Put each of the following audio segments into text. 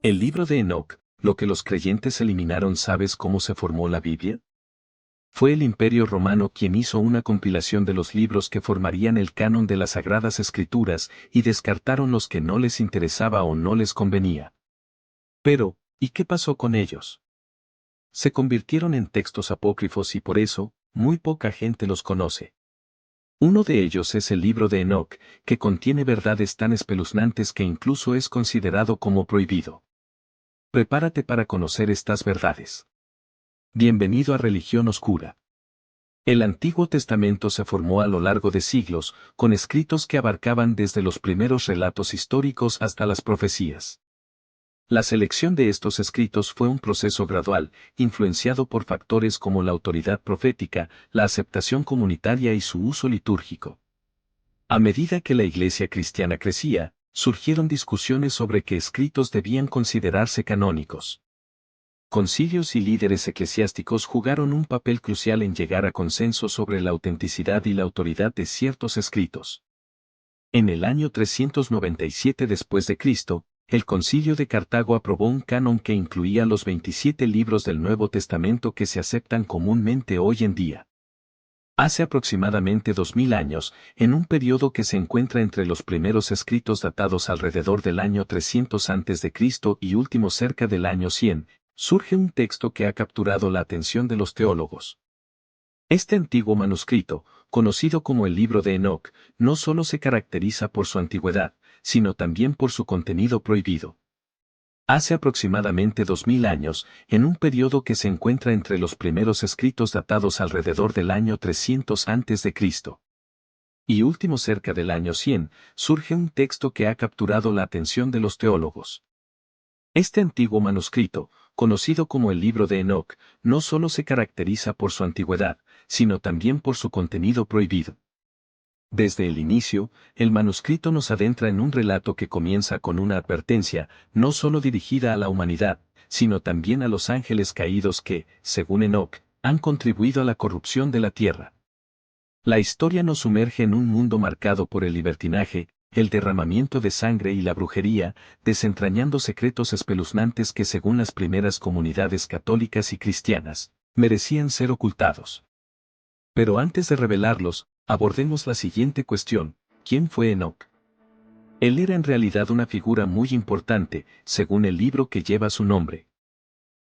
El libro de Enoc, lo que los creyentes eliminaron. ¿Sabes cómo se formó la Biblia? Fue el Imperio Romano quien hizo una compilación de los libros que formarían el canon de las Sagradas Escrituras y descartaron los que no les interesaba o no les convenía. Pero, ¿y qué pasó con ellos? Se convirtieron en textos apócrifos y por eso, muy poca gente los conoce. Uno de ellos es el libro de Enoc, que contiene verdades tan espeluznantes que incluso es considerado como prohibido. Prepárate para conocer estas verdades. Bienvenido a Religión Oscura. El Antiguo Testamento se formó a lo largo de siglos, con escritos que abarcaban desde los primeros relatos históricos hasta las profecías. La selección de estos escritos fue un proceso gradual, influenciado por factores como la autoridad profética, la aceptación comunitaria y su uso litúrgico. A medida que la Iglesia cristiana crecía, surgieron discusiones sobre qué escritos debían considerarse canónicos. Concilios y líderes eclesiásticos jugaron un papel crucial en llegar a consenso sobre la autenticidad y la autoridad de ciertos escritos. En el año 397 después de Cristo, el Concilio de Cartago aprobó un canon que incluía los 27 libros del Nuevo Testamento que se aceptan comúnmente hoy en día. Hace aproximadamente 2000 años, en un periodo que se encuentra entre los primeros escritos datados alrededor del año 300 a.C. y últimos cerca del año 100, surge un texto que ha capturado la atención de los teólogos. Este antiguo manuscrito, conocido como el Libro de Enoc, no solo se caracteriza por su antigüedad, sino también por su contenido prohibido. Hace aproximadamente 2000 años, en un periodo que se encuentra entre los primeros escritos datados alrededor del año 300 a.C. y último cerca del año 100, surge un texto que ha capturado la atención de los teólogos. Este antiguo manuscrito, conocido como el Libro de Enoc, no solo se caracteriza por su antigüedad, sino también por su contenido prohibido. Desde el inicio, el manuscrito nos adentra en un relato que comienza con una advertencia, no solo dirigida a la humanidad, sino también a los ángeles caídos que, según Enoc, han contribuido a la corrupción de la tierra. La historia nos sumerge en un mundo marcado por el libertinaje, el derramamiento de sangre y la brujería, desentrañando secretos espeluznantes que según las primeras comunidades católicas y cristianas, merecían ser ocultados. Pero antes de revelarlos, abordemos la siguiente cuestión: ¿quién fue Enoc? Él era en realidad una figura muy importante, según el libro que lleva su nombre.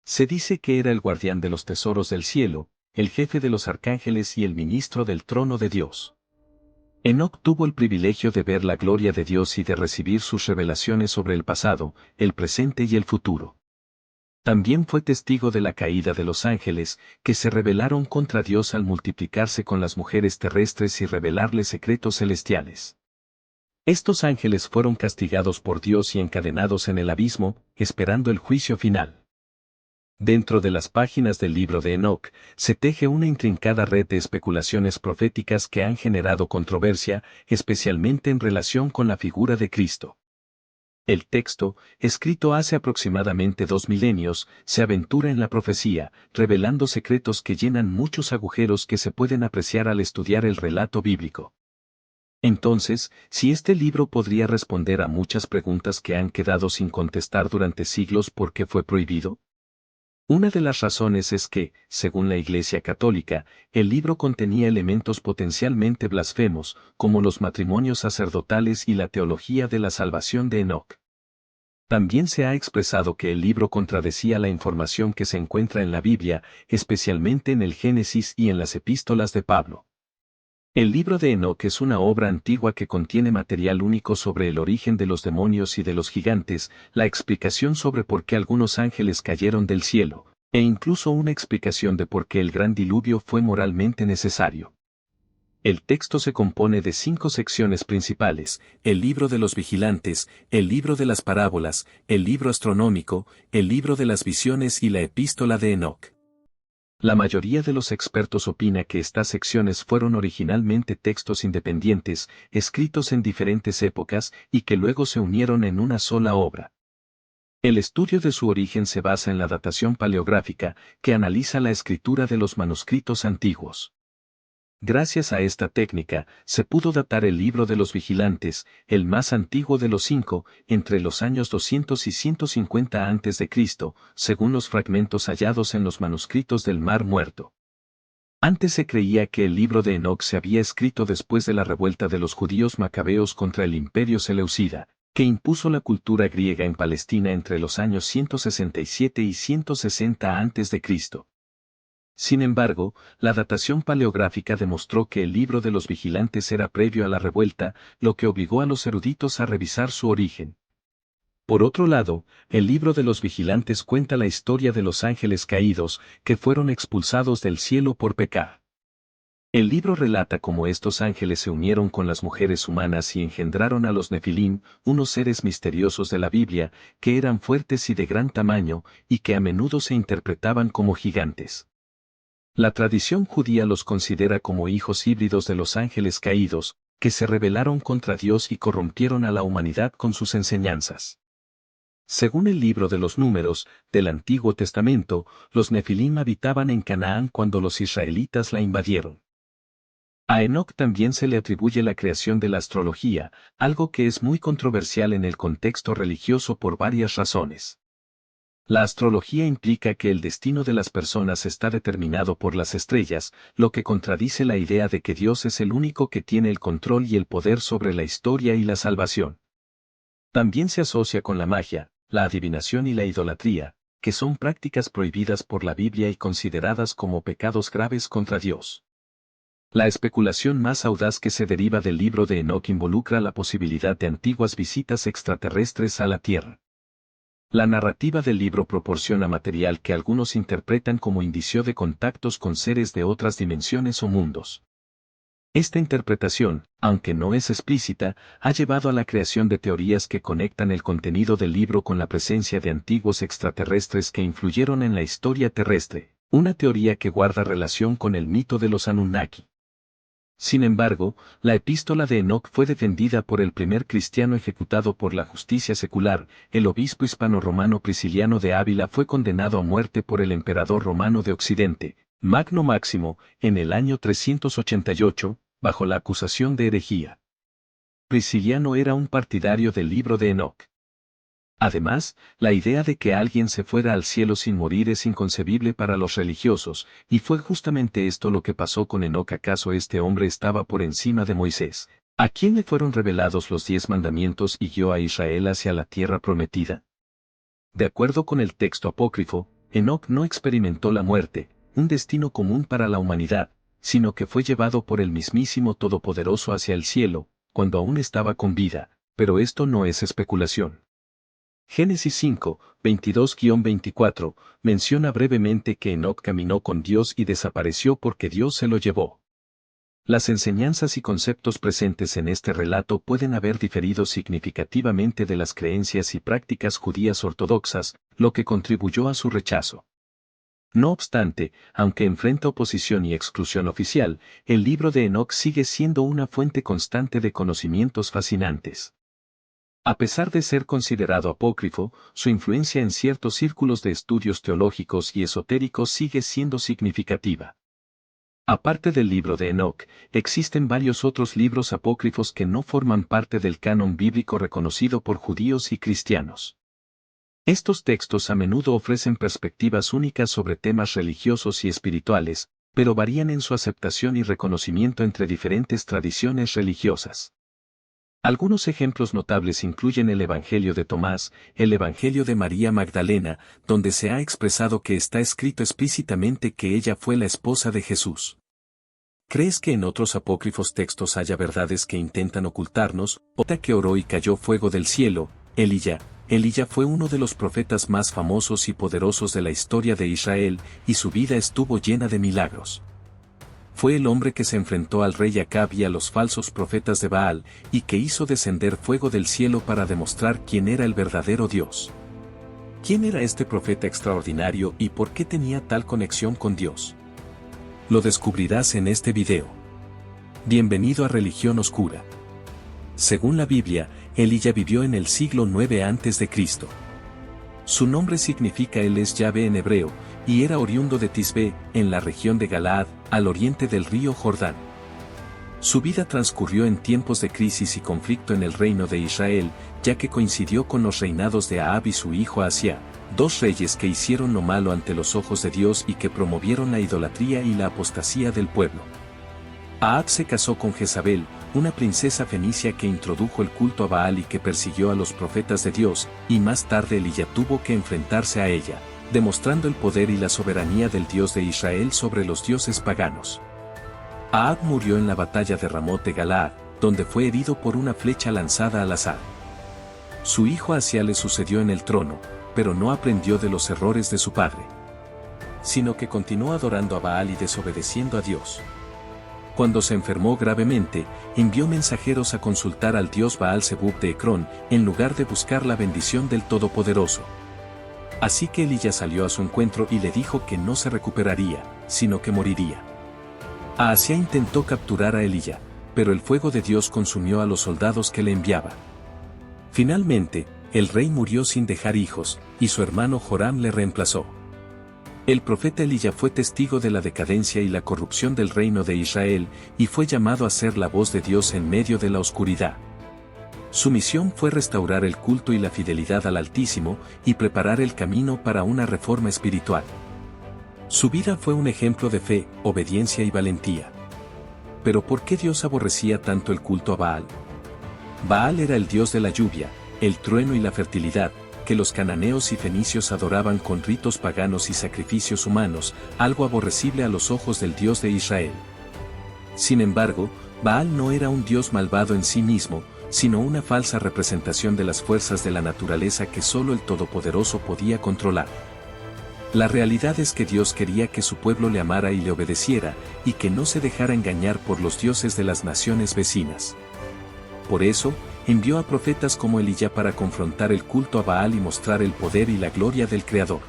Se dice que era el guardián de los tesoros del cielo, el jefe de los arcángeles y el ministro del trono de Dios. Enoc tuvo el privilegio de ver la gloria de Dios y de recibir sus revelaciones sobre el pasado, el presente y el futuro. También fue testigo de la caída de los ángeles, que se rebelaron contra Dios al multiplicarse con las mujeres terrestres y revelarles secretos celestiales. Estos ángeles fueron castigados por Dios y encadenados en el abismo, esperando el juicio final. Dentro de las páginas del libro de Enoc, se teje una intrincada red de especulaciones proféticas que han generado controversia, especialmente en relación con la figura de Cristo. El texto, escrito hace aproximadamente 2 milenios, se aventura en la profecía, revelando secretos que llenan muchos agujeros que se pueden apreciar al estudiar el relato bíblico. Entonces, si este libro podría responder a muchas preguntas que han quedado sin contestar durante siglos, ¿por qué fue prohibido? Una de las razones es que, según la Iglesia Católica, el libro contenía elementos potencialmente blasfemos, como los matrimonios sacerdotales y la teología de la salvación de Enoc. También se ha expresado que el libro contradecía la información que se encuentra en la Biblia, especialmente en el Génesis y en las epístolas de Pablo. El libro de Enoc es una obra antigua que contiene material único sobre el origen de los demonios y de los gigantes, la explicación sobre por qué algunos ángeles cayeron del cielo, e incluso una explicación de por qué el gran diluvio fue moralmente necesario. El texto se compone de 5 secciones principales: el libro de los vigilantes, el libro de las parábolas, el libro astronómico, el libro de las visiones y la epístola de Enoc. La mayoría de los expertos opina que estas secciones fueron originalmente textos independientes, escritos en diferentes épocas y que luego se unieron en una sola obra. El estudio de su origen se basa en la datación paleográfica, que analiza la escritura de los manuscritos antiguos. Gracias a esta técnica, se pudo datar el libro de los vigilantes, el más antiguo de los 5, entre los años 200 y 150 a.C., según los fragmentos hallados en los manuscritos del Mar Muerto. Antes se creía que el libro de Enoc se había escrito después de la revuelta de los judíos macabeos contra el imperio seleucida, que impuso la cultura griega en Palestina entre los años 167 y 160 a.C. Sin embargo, la datación paleográfica demostró que el libro de los vigilantes era previo a la revuelta, lo que obligó a los eruditos a revisar su origen. Por otro lado, el libro de los vigilantes cuenta la historia de los ángeles caídos, que fueron expulsados del cielo por pecar. El libro relata cómo estos ángeles se unieron con las mujeres humanas y engendraron a los Nefilim, unos seres misteriosos de la Biblia, que eran fuertes y de gran tamaño, y que a menudo se interpretaban como gigantes. La tradición judía los considera como hijos híbridos de los ángeles caídos, que se rebelaron contra Dios y corrompieron a la humanidad con sus enseñanzas. Según el libro de los Números, del Antiguo Testamento, los Nefilim habitaban en Canaán cuando los israelitas la invadieron. A Enoc también se le atribuye la creación de la astrología, algo que es muy controversial en el contexto religioso por varias razones. La astrología implica que el destino de las personas está determinado por las estrellas, lo que contradice la idea de que Dios es el único que tiene el control y el poder sobre la historia y la salvación. También se asocia con la magia, la adivinación y la idolatría, que son prácticas prohibidas por la Biblia y consideradas como pecados graves contra Dios. La especulación más audaz que se deriva del libro de Enoc involucra la posibilidad de antiguas visitas extraterrestres a la Tierra. La narrativa del libro proporciona material que algunos interpretan como indicio de contactos con seres de otras dimensiones o mundos. Esta interpretación, aunque no es explícita, ha llevado a la creación de teorías que conectan el contenido del libro con la presencia de antiguos extraterrestres que influyeron en la historia terrestre, una teoría que guarda relación con el mito de los Anunnaki. Sin embargo, la epístola de Enoc fue defendida por el primer cristiano ejecutado por la justicia secular. El obispo hispano-romano Prisciliano de Ávila fue condenado a muerte por el emperador romano de Occidente, Magno Máximo, en el año 388, bajo la acusación de herejía. Prisciliano era un partidario del libro de Enoc. Además, la idea de que alguien se fuera al cielo sin morir es inconcebible para los religiosos, y fue justamente esto lo que pasó con Enoc. ¿Acaso este hombre estaba por encima de Moisés, a quien le fueron revelados los 10 mandamientos y guió a Israel hacia la tierra prometida? De acuerdo con el texto apócrifo, Enoc no experimentó la muerte, un destino común para la humanidad, sino que fue llevado por el mismísimo Todopoderoso hacia el cielo, cuando aún estaba con vida, pero esto no es especulación. Génesis 5, 22-24, menciona brevemente que Enoc caminó con Dios y desapareció porque Dios se lo llevó. Las enseñanzas y conceptos presentes en este relato pueden haber diferido significativamente de las creencias y prácticas judías ortodoxas, lo que contribuyó a su rechazo. No obstante, aunque enfrenta oposición y exclusión oficial, el libro de Enoc sigue siendo una fuente constante de conocimientos fascinantes. A pesar de ser considerado apócrifo, su influencia en ciertos círculos de estudios teológicos y esotéricos sigue siendo significativa. Aparte del libro de Enoc, existen varios otros libros apócrifos que no forman parte del canon bíblico reconocido por judíos y cristianos. Estos textos a menudo ofrecen perspectivas únicas sobre temas religiosos y espirituales, pero varían en su aceptación y reconocimiento entre diferentes tradiciones religiosas. Algunos ejemplos notables incluyen el Evangelio de Tomás, el Evangelio de María Magdalena, donde se ha expresado que está escrito explícitamente que ella fue la esposa de Jesús. ¿Crees que en otros apócrifos textos haya verdades que intentan ocultarnos? Ota que oró y cayó fuego del cielo, Elías fue uno de los profetas más famosos y poderosos de la historia de Israel, y su vida estuvo llena de milagros. Fue el hombre que se enfrentó al rey Acab y a los falsos profetas de Baal, y que hizo descender fuego del cielo para demostrar quién era el verdadero Dios. ¿Quién era este profeta extraordinario y por qué tenía tal conexión con Dios? Lo descubrirás en este video. Bienvenido a Religión Oscura. Según la Biblia, Elías vivió en el siglo 9 a.C. Su nombre significa Él es Yahvé en hebreo, y era oriundo de Tisbe, en la región de Galaad, al oriente del río Jordán. Su vida transcurrió en tiempos de crisis y conflicto en el reino de Israel, ya que coincidió con los reinados de Ahab y su hijo Asía, dos reyes que hicieron lo malo ante los ojos de Dios y que promovieron la idolatría y la apostasía del pueblo. Ahab se casó con Jezabel, una princesa fenicia que introdujo el culto a Baal y que persiguió a los profetas de Dios, y más tarde Elías tuvo que enfrentarse a ella, demostrando el poder y la soberanía del Dios de Israel sobre los dioses paganos. Ahab murió en la batalla de Ramot de Galaad, donde fue herido por una flecha lanzada al azar. Su hijo Asía le sucedió en el trono, pero no aprendió de los errores de su padre, sino que continuó adorando a Baal y desobedeciendo a Dios. Cuando se enfermó gravemente, envió mensajeros a consultar al dios Baal-Zebub de Ecrón, en lugar de buscar la bendición del Todopoderoso. Así que Elías salió a su encuentro y le dijo que no se recuperaría, sino que moriría. Ahazía intentó capturar a Elías, pero el fuego de Dios consumió a los soldados que le enviaba. Finalmente, el rey murió sin dejar hijos, y su hermano Joram le reemplazó. El profeta Elías fue testigo de la decadencia y la corrupción del reino de Israel, y fue llamado a ser la voz de Dios en medio de la oscuridad. Su misión fue restaurar el culto y la fidelidad al Altísimo, y preparar el camino para una reforma espiritual. Su vida fue un ejemplo de fe, obediencia y valentía. Pero ¿por qué Dios aborrecía tanto el culto a Baal? Baal era el dios de la lluvia, el trueno y la fertilidad, que los cananeos y fenicios adoraban con ritos paganos y sacrificios humanos, algo aborrecible a los ojos del Dios de Israel. Sin embargo, Baal no era un dios malvado en sí mismo, sino una falsa representación de las fuerzas de la naturaleza que solo el Todopoderoso podía controlar. La realidad es que Dios quería que su pueblo le amara y le obedeciera, y que no se dejara engañar por los dioses de las naciones vecinas. Por eso, envió a profetas como Elías para confrontar el culto a Baal y mostrar el poder y la gloria del Creador.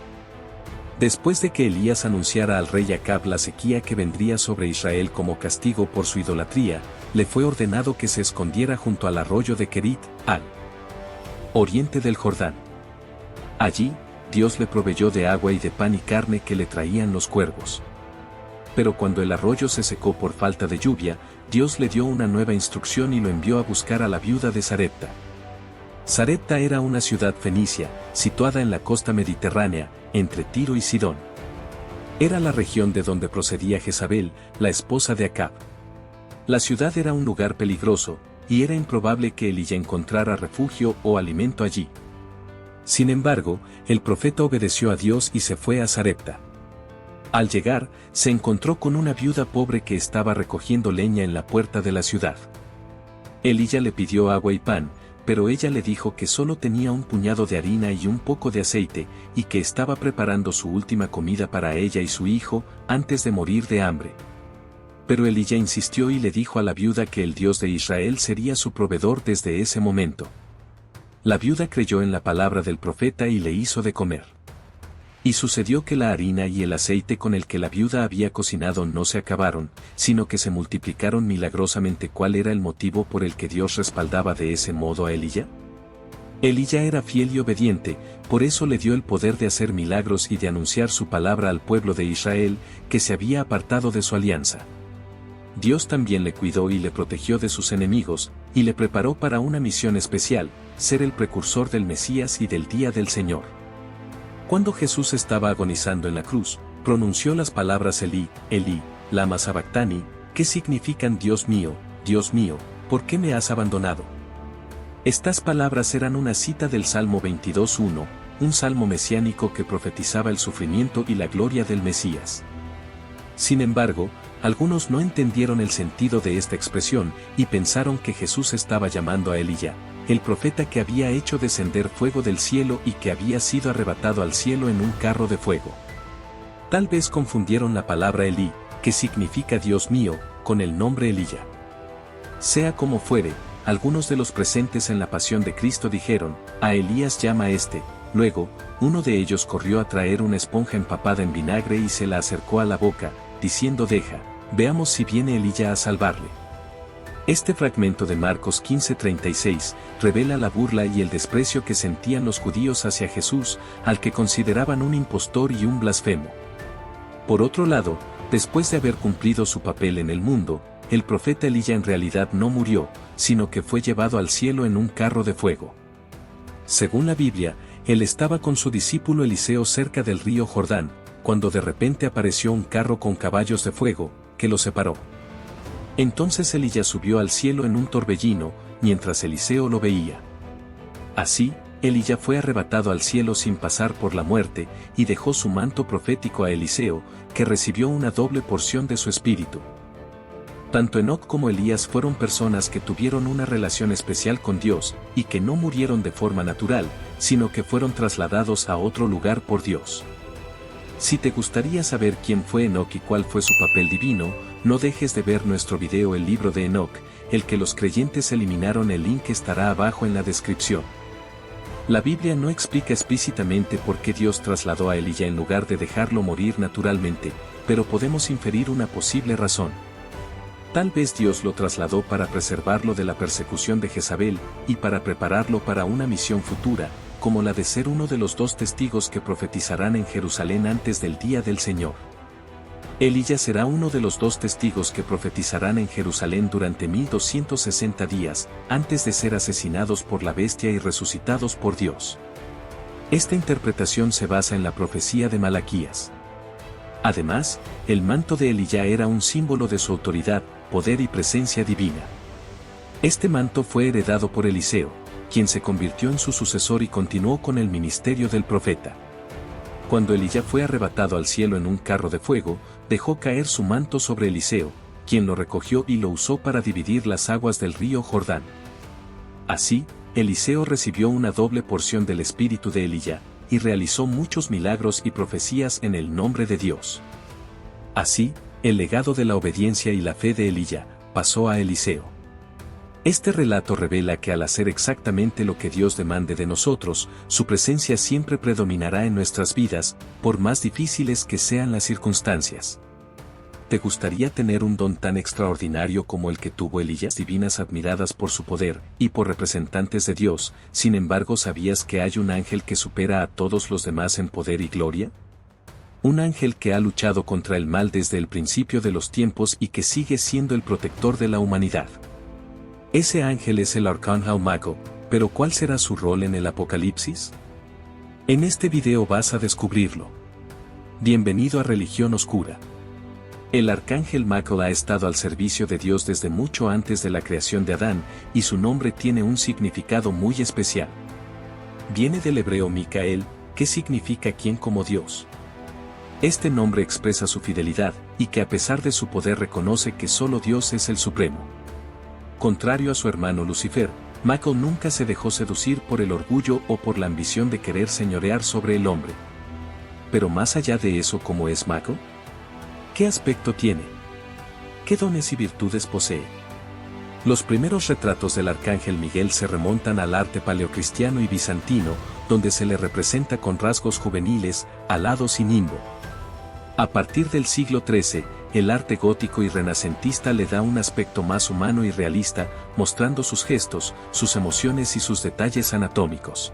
Después de que Elías anunciara al rey Acab la sequía que vendría sobre Israel como castigo por su idolatría, le fue ordenado que se escondiera junto al arroyo de Kerit, al oriente del Jordán. Allí, Dios le proveyó de agua y de pan y carne que le traían los cuervos. Pero cuando el arroyo se secó por falta de lluvia, Dios le dio una nueva instrucción y lo envió a buscar a la viuda de Sarepta. Sarepta era una ciudad fenicia, situada en la costa mediterránea, entre Tiro y Sidón. Era la región de donde procedía Jezabel, la esposa de Acab. La ciudad era un lugar peligroso, y era improbable que Elías encontrara refugio o alimento allí. Sin embargo, el profeta obedeció a Dios y se fue a Sarepta. Al llegar, se encontró con una viuda pobre que estaba recogiendo leña en la puerta de la ciudad. Elías le pidió agua y pan, pero ella le dijo que solo tenía un puñado de harina y un poco de aceite, y que estaba preparando su última comida para ella y su hijo, antes de morir de hambre. Pero Elías insistió y le dijo a la viuda que el Dios de Israel sería su proveedor desde ese momento. La viuda creyó en la palabra del profeta y le hizo de comer. Y sucedió que la harina y el aceite con el que la viuda había cocinado no se acabaron, sino que se multiplicaron milagrosamente. ¿Cuál era el motivo por el que Dios respaldaba de ese modo a Elías? Elías era fiel y obediente, por eso le dio el poder de hacer milagros y de anunciar su palabra al pueblo de Israel, que se había apartado de su alianza. Dios también le cuidó y le protegió de sus enemigos, y le preparó para una misión especial, ser el precursor del Mesías y del día del Señor. Cuando Jesús estaba agonizando en la cruz, pronunció las palabras Elí, Elí, lama sabactani, que significan Dios mío, ¿por qué me has abandonado? Estas palabras eran una cita del Salmo 22:1, un salmo mesiánico que profetizaba el sufrimiento y la gloria del Mesías. Sin embargo, algunos no entendieron el sentido de esta expresión y pensaron que Jesús estaba llamando a Elías, el profeta que había hecho descender fuego del cielo y que había sido arrebatado al cielo en un carro de fuego. Tal vez confundieron la palabra Elí, que significa Dios mío, con el nombre Elías. Sea como fuere, algunos de los presentes en la pasión de Cristo dijeron, a Elías llama a este. Luego, uno de ellos corrió a traer una esponja empapada en vinagre y se la acercó a la boca, diciendo veamos si viene Elías a salvarle. Este fragmento de Marcos 15:36 revela la burla y el desprecio que sentían los judíos hacia Jesús, al que consideraban un impostor y un blasfemo. Por otro lado, después de haber cumplido su papel en el mundo, el profeta Elías en realidad no murió, sino que fue llevado al cielo en un carro de fuego. Según la Biblia, él estaba con su discípulo Eliseo cerca del río Jordán, cuando de repente apareció un carro con caballos de fuego, que los separó. Entonces Elías subió al cielo en un torbellino, mientras Eliseo lo veía. Así, Elías fue arrebatado al cielo sin pasar por la muerte, y dejó su manto profético a Eliseo, que recibió una doble porción de su espíritu. Tanto Enoc como Elías fueron personas que tuvieron una relación especial con Dios, y que no murieron de forma natural, sino que fueron trasladados a otro lugar por Dios. Si te gustaría saber quién fue Enoc y cuál fue su papel divino, no dejes de ver nuestro video El libro de Enoc, el que los creyentes eliminaron. El link estará abajo en la descripción. La Biblia no explica explícitamente por qué Dios trasladó a Elías en lugar de dejarlo morir naturalmente, pero podemos inferir una posible razón. Tal vez Dios lo trasladó para preservarlo de la persecución de Jezabel, y para prepararlo para una misión futura, como la de ser uno de los 2 testigos que profetizarán en Jerusalén antes del día del Señor. Elías será uno de los 2 testigos que profetizarán en Jerusalén durante 1260 días, antes de ser asesinados por la bestia y resucitados por Dios. Esta interpretación se basa en la profecía de Malaquías. Además, el manto de Elías era un símbolo de su autoridad, poder y presencia divina. Este manto fue heredado por Eliseo, quien se convirtió en su sucesor y continuó con el ministerio del profeta. Cuando Elías fue arrebatado al cielo en un carro de fuego, dejó caer su manto sobre Eliseo, quien lo recogió y lo usó para dividir las aguas del río Jordán. Así, Eliseo recibió una doble porción del espíritu de Elías, y realizó muchos milagros y profecías en el nombre de Dios. Así, el legado de la obediencia y la fe de Elías pasó a Eliseo. Este relato revela que al hacer exactamente lo que Dios demande de nosotros, su presencia siempre predominará en nuestras vidas, por más difíciles que sean las circunstancias. ¿Te gustaría tener un don tan extraordinario como el que tuvo Elías? Divinas admiradas por su poder, y por representantes de Dios. Sin embargo, ¿sabías que hay un ángel que supera a todos los demás en poder y gloria? Un ángel que ha luchado contra el mal desde el principio de los tiempos y que sigue siendo el protector de la humanidad. Ese ángel es el arcángel Michael, pero ¿cuál será su rol en el Apocalipsis? En este video vas a descubrirlo. Bienvenido a Religión Oscura. El arcángel Michael ha estado al servicio de Dios desde mucho antes de la creación de Adán, y su nombre tiene un significado muy especial. Viene del hebreo Micael, que significa quien como Dios. Este nombre expresa su fidelidad, y que a pesar de su poder reconoce que solo Dios es el supremo. Contrario a su hermano Lucifer, Michael nunca se dejó seducir por el orgullo o por la ambición de querer señorear sobre el hombre. Pero más allá de eso, ¿cómo es Michael? ¿Qué aspecto tiene? ¿Qué dones y virtudes posee? Los primeros retratos del arcángel Miguel se remontan al arte paleocristiano y bizantino, donde se le representa con rasgos juveniles, alados y nimbo. A partir del siglo XIII, el arte gótico y renacentista le da un aspecto más humano y realista, mostrando sus gestos, sus emociones y sus detalles anatómicos.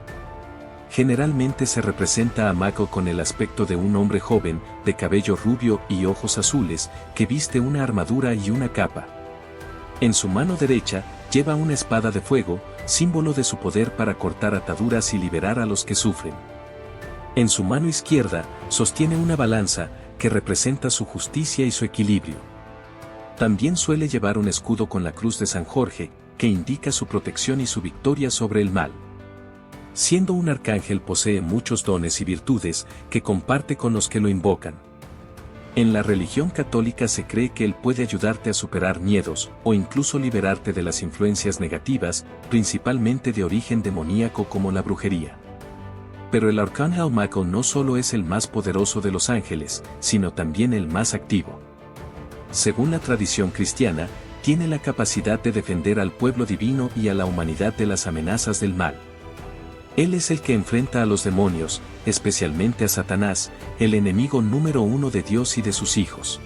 Generalmente se representa a Michael con el aspecto de un hombre joven, de cabello rubio y ojos azules, que viste una armadura y una capa. En su mano derecha, lleva una espada de fuego, símbolo de su poder para cortar ataduras y liberar a los que sufren. En su mano izquierda, sostiene una balanza, que representa su justicia y su equilibrio. También suele llevar un escudo con la cruz de San Jorge, que indica su protección y su victoria sobre el mal. Siendo un arcángel, posee muchos dones y virtudes, que comparte con los que lo invocan. En la religión católica se cree que él puede ayudarte a superar miedos, o incluso liberarte de las influencias negativas, principalmente de origen demoníaco como la brujería. Pero el arcángel Michael no solo es el más poderoso de los ángeles, sino también el más activo. Según la tradición cristiana, tiene la capacidad de defender al pueblo divino y a la humanidad de las amenazas del mal. Él es el que enfrenta a los demonios, especialmente a Satanás, el enemigo número 1 de Dios y de sus hijos.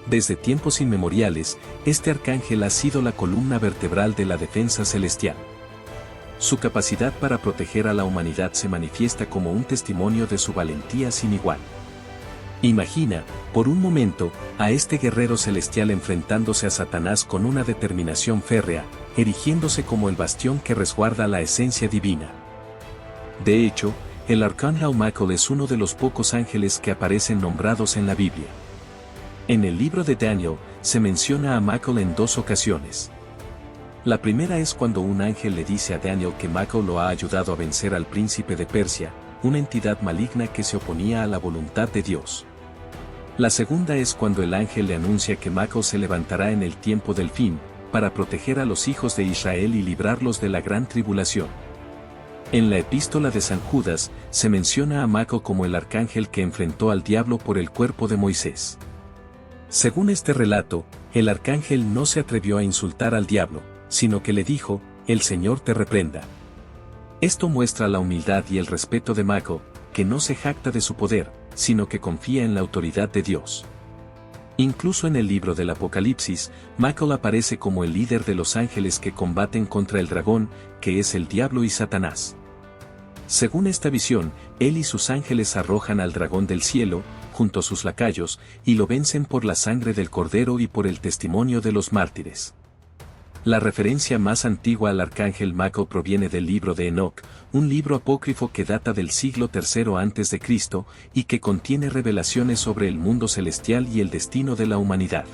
Desde tiempos inmemoriales, este arcángel ha sido la columna vertebral de la defensa celestial. Su capacidad para proteger a la humanidad se manifiesta como un testimonio de su valentía sin igual. Imagina, por un momento, a este guerrero celestial enfrentándose a Satanás con una determinación férrea, erigiéndose como el bastión que resguarda la esencia divina. De hecho, el arcángel Michael es uno de los pocos ángeles que aparecen nombrados en la Biblia. En el libro de Daniel, se menciona a Michael en 2 ocasiones. La primera es cuando un ángel le dice a Daniel que Michael lo ha ayudado a vencer al príncipe de Persia, una entidad maligna que se oponía a la voluntad de Dios. La segunda es cuando el ángel le anuncia que Michael se levantará en el tiempo del fin, para proteger a los hijos de Israel y librarlos de la gran tribulación. En la epístola de San Judas, se menciona a Michael como el arcángel que enfrentó al diablo por el cuerpo de Moisés. Según este relato, el arcángel no se atrevió a insultar al diablo, sino que le dijo, «El Señor te reprenda». Esto muestra la humildad y el respeto de Michael, que no se jacta de su poder, sino que confía en la autoridad de Dios. Incluso en el libro del Apocalipsis, Michael aparece como el líder de los ángeles que combaten contra el dragón, que es el diablo y Satanás. Según esta visión, él y sus ángeles arrojan al dragón del cielo, junto a sus lacayos, y lo vencen por la sangre del Cordero y por el testimonio de los mártires. La referencia más antigua al arcángel Michael proviene del libro de Enoc, un libro apócrifo que data del siglo III a.C. y que contiene revelaciones sobre el mundo celestial y el destino de la humanidad.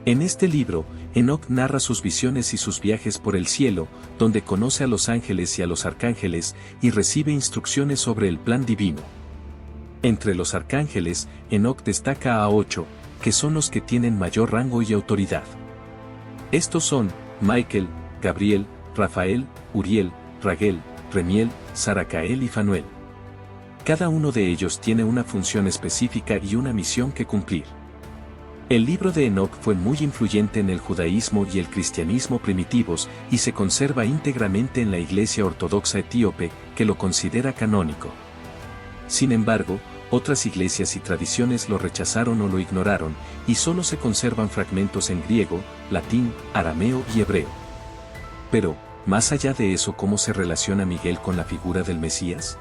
En este libro, Enoc narra sus visiones y sus viajes por el cielo, donde conoce a los ángeles y a los arcángeles y recibe instrucciones sobre el plan divino. Entre los arcángeles, Enoc destaca a 8, que son los que tienen mayor rango y autoridad. Estos son, Michael, Gabriel, Rafael, Uriel, Raguel, Remiel, Saracael y Fanuel. Cada uno de ellos tiene una función específica y una misión que cumplir. El libro de Enoc fue muy influyente en el judaísmo y el cristianismo primitivos y se conserva íntegramente en la Iglesia Ortodoxa Etíope, que lo considera canónico. Sin embargo, otras iglesias y tradiciones lo rechazaron o lo ignoraron, y solo se conservan fragmentos en griego, latín, arameo y hebreo. Pero, más allá de eso, ¿cómo se relaciona Miguel con la figura del Mesías?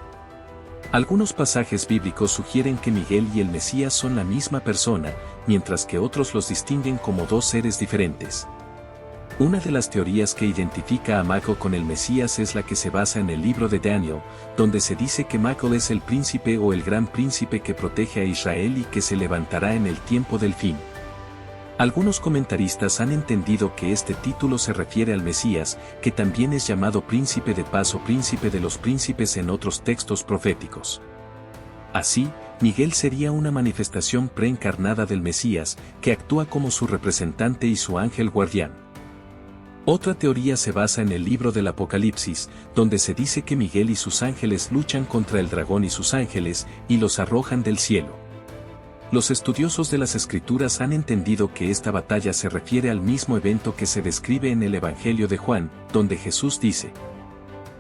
Algunos pasajes bíblicos sugieren que Miguel y el Mesías son la misma persona, mientras que otros los distinguen como 2 seres diferentes. Una de las teorías que identifica a Michael con el Mesías es la que se basa en el libro de Daniel, donde se dice que Michael es el príncipe o el gran príncipe que protege a Israel y que se levantará en el tiempo del fin. Algunos comentaristas han entendido que este título se refiere al Mesías, que también es llamado príncipe de paz o príncipe de los príncipes en otros textos proféticos. Así, Miguel sería una manifestación preencarnada del Mesías, que actúa como su representante y su ángel guardián. Otra teoría se basa en el libro del Apocalipsis, donde se dice que Miguel y sus ángeles luchan contra el dragón y sus ángeles, y los arrojan del cielo. Los estudiosos de las Escrituras han entendido que esta batalla se refiere al mismo evento que se describe en el Evangelio de Juan, donde Jesús dice: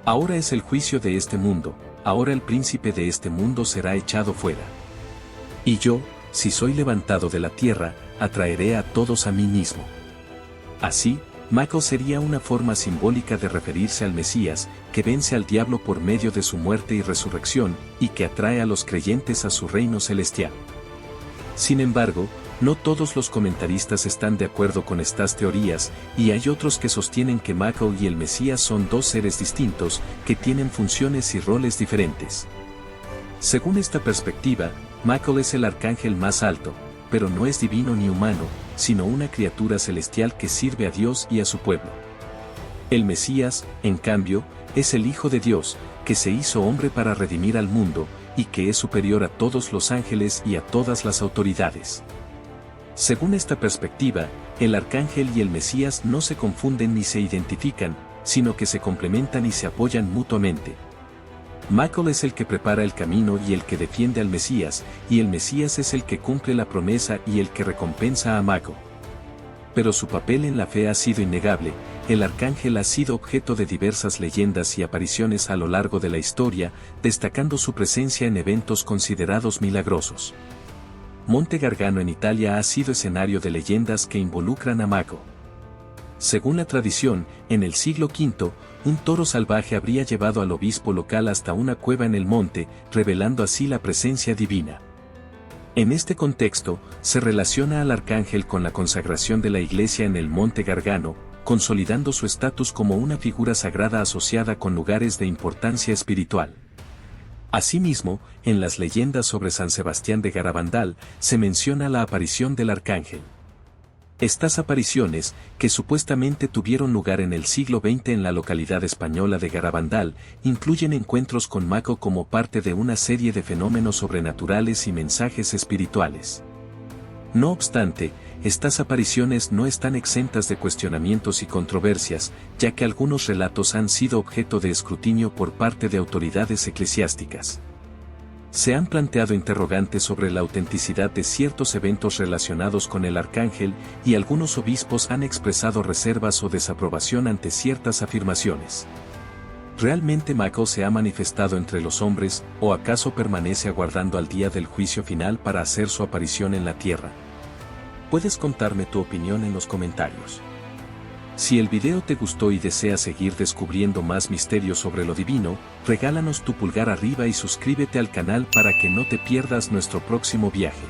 «Ahora es el juicio de este mundo, ahora el príncipe de este mundo será echado fuera. Y yo, si soy levantado de la tierra, atraeré a todos a mí mismo». Así, Michael sería una forma simbólica de referirse al Mesías, que vence al diablo por medio de su muerte y resurrección, y que atrae a los creyentes a su reino celestial. Sin embargo, no todos los comentaristas están de acuerdo con estas teorías, y hay otros que sostienen que Michael y el Mesías son 2 seres distintos, que tienen funciones y roles diferentes. Según esta perspectiva, Michael es el arcángel más alto, pero no es divino ni humano, sino una criatura celestial que sirve a Dios y a su pueblo. El Mesías, en cambio, es el Hijo de Dios, que se hizo hombre para redimir al mundo, y que es superior a todos los ángeles y a todas las autoridades. Según esta perspectiva, el arcángel y el Mesías no se confunden ni se identifican, sino que se complementan y se apoyan mutuamente. Michael es el que prepara el camino y el que defiende al Mesías, y el Mesías es el que cumple la promesa y el que recompensa a Michael. Pero su papel en la fe ha sido innegable. El arcángel ha sido objeto de diversas leyendas y apariciones a lo largo de la historia, destacando su presencia en eventos considerados milagrosos. Monte Gargano en Italia ha sido escenario de leyendas que involucran a Michael. Según la tradición, en el siglo V, un toro salvaje habría llevado al obispo local hasta una cueva en el monte, revelando así la presencia divina. En este contexto, se relaciona al arcángel con la consagración de la Iglesia en el Monte Gargano, consolidando su estatus como una figura sagrada asociada con lugares de importancia espiritual. Asimismo, en las leyendas sobre San Sebastián de Garabandal, se menciona la aparición del arcángel. Estas apariciones, que supuestamente tuvieron lugar en el siglo XX en la localidad española de Garabandal, incluyen encuentros con Maco como parte de una serie de fenómenos sobrenaturales y mensajes espirituales. No obstante, estas apariciones no están exentas de cuestionamientos y controversias, ya que algunos relatos han sido objeto de escrutinio por parte de autoridades eclesiásticas. Se han planteado interrogantes sobre la autenticidad de ciertos eventos relacionados con el arcángel, y algunos obispos han expresado reservas o desaprobación ante ciertas afirmaciones. ¿Realmente Maco se ha manifestado entre los hombres, o acaso permanece aguardando al día del juicio final para hacer su aparición en la tierra? Puedes contarme tu opinión en los comentarios. Si el video te gustó y deseas seguir descubriendo más misterios sobre lo divino, regálanos tu pulgar arriba y suscríbete al canal para que no te pierdas nuestro próximo viaje.